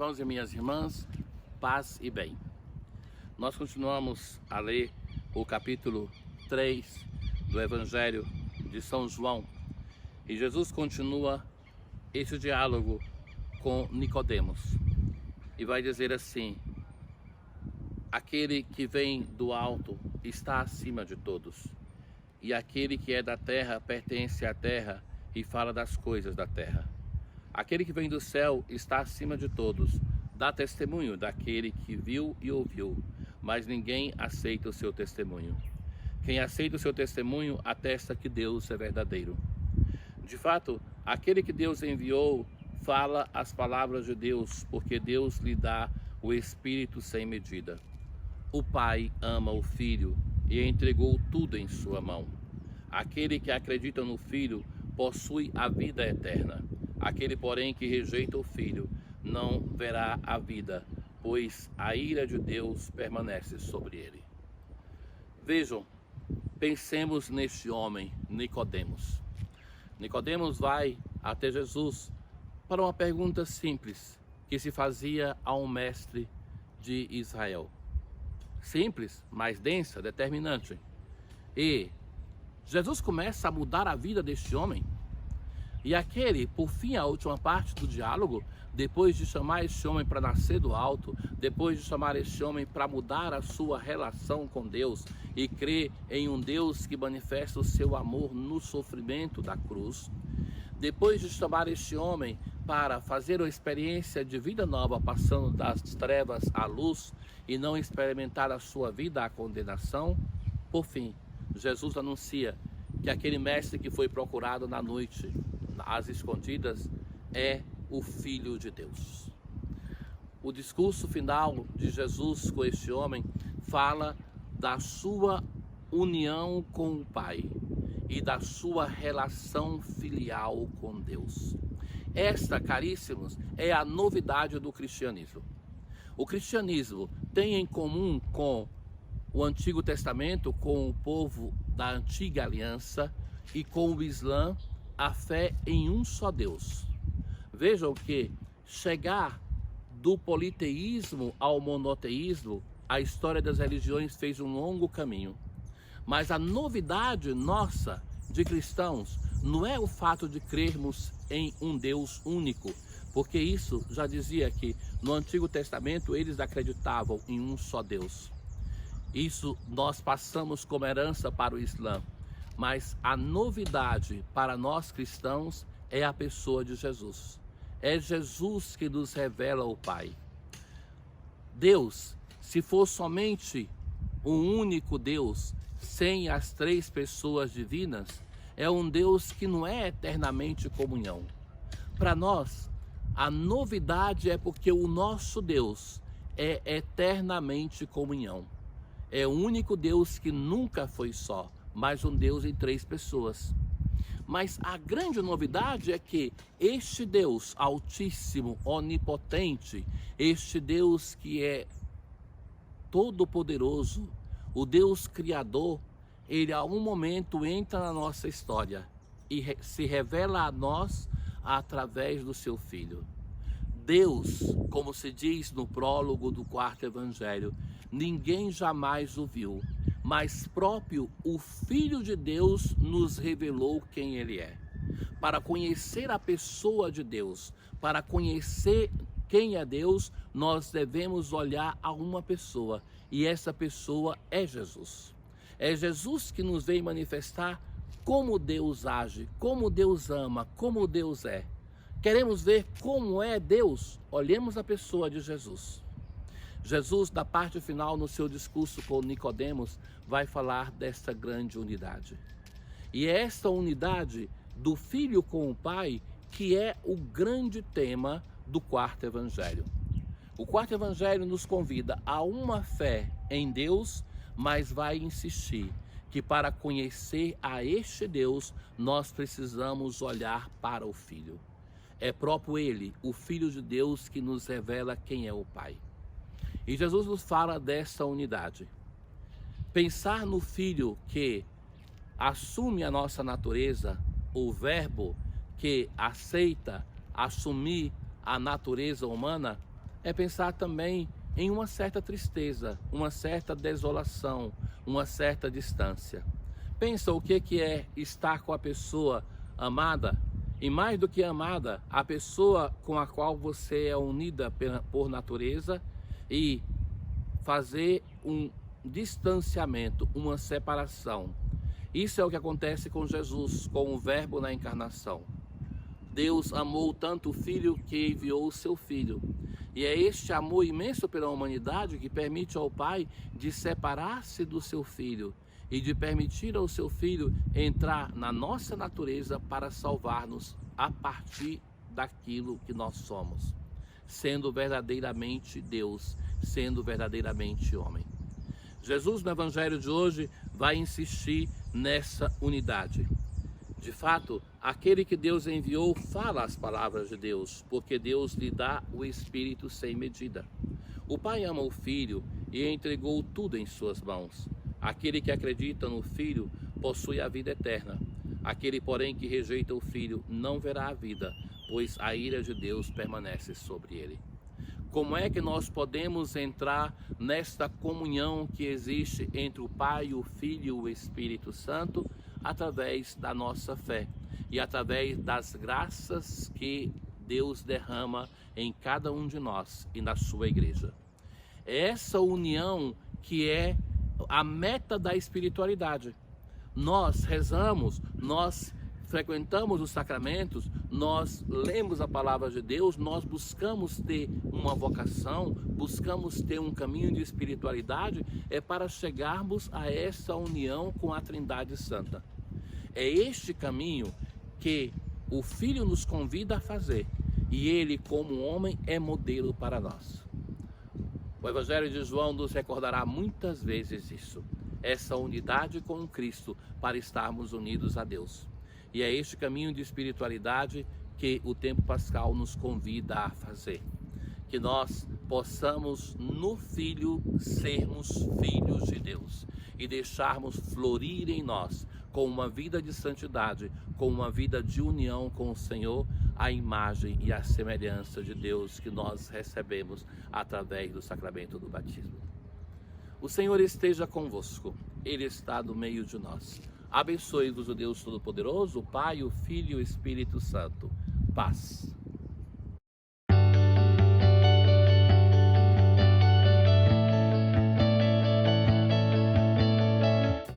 irmãos e minhas irmãs, paz e bem. Nós continuamos a ler o capítulo 3 do Evangelho de São João e Jesus continua esse diálogo com Nicodemos e vai dizer assim: aquele que vem do alto está acima de todos, e aquele que é da terra pertence à terra e fala das coisas da terra. Aquele que vem do céu está acima de todos, dá testemunho daquele que viu e ouviu, mas ninguém aceita o seu testemunho. Quem aceita o seu testemunho atesta que Deus é verdadeiro. De fato, aquele que Deus enviou fala as palavras de Deus, porque Deus lhe dá o Espírito sem medida. O Pai ama o Filho e entregou tudo em sua mão. Aquele que acredita no Filho possui a vida eterna. Aquele, porém, que rejeita o Filho não verá a vida, pois a ira de Deus permanece sobre ele. Vejam, pensemos neste homem, Nicodemos. Nicodemos vai até Jesus para uma pergunta simples que se fazia a um mestre de Israel. Simples, mas densa, determinante. E Jesus começa a mudar a vida deste homem. E aquele, por fim, a última parte do diálogo, depois de chamar este homem para nascer do alto, depois de chamar este homem para mudar a sua relação com Deus e crer em um Deus que manifesta o seu amor no sofrimento da cruz, depois de chamar este homem para fazer uma experiência de vida nova, passando das trevas à luz e não experimentar a sua vida à condenação, por fim, Jesus anuncia que aquele mestre que foi procurado na noite, às escondidas, é o Filho de Deus. O discurso final de Jesus com este homem fala da sua união com o Pai e da sua relação filial com Deus. Esta, caríssimos, é a novidade do cristianismo. O cristianismo tem em comum com o Antigo Testamento, com o povo da Antiga Aliança, e com o Islã, a fé em um só Deus. Vejam que chegar do politeísmo ao monoteísmo, a história das religiões fez um longo caminho. Mas a novidade nossa de cristãos não é o fato de crermos em um Deus único, porque isso já dizia que no Antigo Testamento eles acreditavam em um só Deus. Isso nós passamos como herança para o Islã. Mas a novidade para nós cristãos é a pessoa de Jesus. É Jesus que nos revela o Pai. Deus, se for somente um único Deus, sem as três pessoas divinas, é um Deus que não é eternamente comunhão. Para nós, a novidade é porque o nosso Deus é eternamente comunhão. É o único Deus que nunca foi só, mas um Deus em três pessoas. Mas a grande novidade é que este Deus altíssimo, onipotente, este Deus que é todo-poderoso, o Deus criador, ele a um momento entra na nossa história e se revela a nós através do seu Filho. Deus, como se diz no prólogo do quarto evangelho, ninguém jamais o viu, mas próprio o Filho de Deus nos revelou quem Ele é. Para conhecer a pessoa de Deus, para conhecer quem é Deus, nós devemos olhar a uma pessoa, e essa pessoa é Jesus. É Jesus que nos vem manifestar como Deus age, como Deus ama, como Deus é. Queremos ver como é Deus? Olhemos a pessoa de Jesus. Jesus, na parte final, no seu discurso com Nicodemos, vai falar desta grande unidade. E é esta unidade do Filho com o Pai que é o grande tema do quarto evangelho. O quarto evangelho nos convida a uma fé em Deus, mas vai insistir que para conhecer a este Deus, nós precisamos olhar para o Filho. É próprio Ele, o Filho de Deus, que nos revela quem é o Pai. E Jesus nos fala dessa unidade. Pensar no Filho que assume a nossa natureza, o Verbo que aceita assumir a natureza humana, é pensar também em uma certa tristeza, uma certa desolação, uma certa distância. Pensa o que é estar com a pessoa amada, e mais do que amada, a pessoa com a qual você é unida por natureza, e fazer um distanciamento, uma separação. Isso é o que acontece com Jesus, com o Verbo na encarnação. Deus amou tanto o Filho que enviou o seu Filho. E é este amor imenso pela humanidade que permite ao Pai de separar-se do seu Filho e de permitir ao seu Filho entrar na nossa natureza para salvar-nos a partir daquilo que nós somos, sendo verdadeiramente Deus, sendo verdadeiramente homem. Jesus, no Evangelho de hoje, vai insistir nessa unidade. De fato, aquele que Deus enviou fala as palavras de Deus, porque Deus lhe dá o Espírito sem medida. O Pai ama o Filho e entregou tudo em suas mãos. Aquele que acredita no Filho possui a vida eterna. Aquele, porém, que rejeita o Filho não verá a vida, pois a ira de Deus permanece sobre ele. Como é que nós podemos entrar nesta comunhão que existe entre o Pai, o Filho e o Espírito Santo? Através da nossa fé e através das graças que Deus derrama em cada um de nós e na sua igreja. É essa união que é a meta da espiritualidade. Nós rezamos, nós frequentamos os sacramentos, nós lemos a palavra de Deus, nós buscamos ter uma vocação, buscamos ter um caminho de espiritualidade, é para chegarmos a essa união com a Trindade Santa. É este caminho que o Filho nos convida a fazer, e ele, como homem, é modelo para nós. O Evangelho de João nos recordará muitas vezes isso, essa unidade com Cristo para estarmos unidos a Deus. E é este caminho de espiritualidade que o tempo pascal nos convida a fazer. Que nós possamos no Filho sermos filhos de Deus e deixarmos florir em nós, com uma vida de santidade, com uma vida de união com o Senhor, a imagem e a semelhança de Deus que nós recebemos através do sacramento do batismo. O Senhor esteja convosco, Ele está no meio de nós. Abençoe-vos o Deus Todo-Poderoso, o Pai, o Filho e o Espírito Santo. Paz.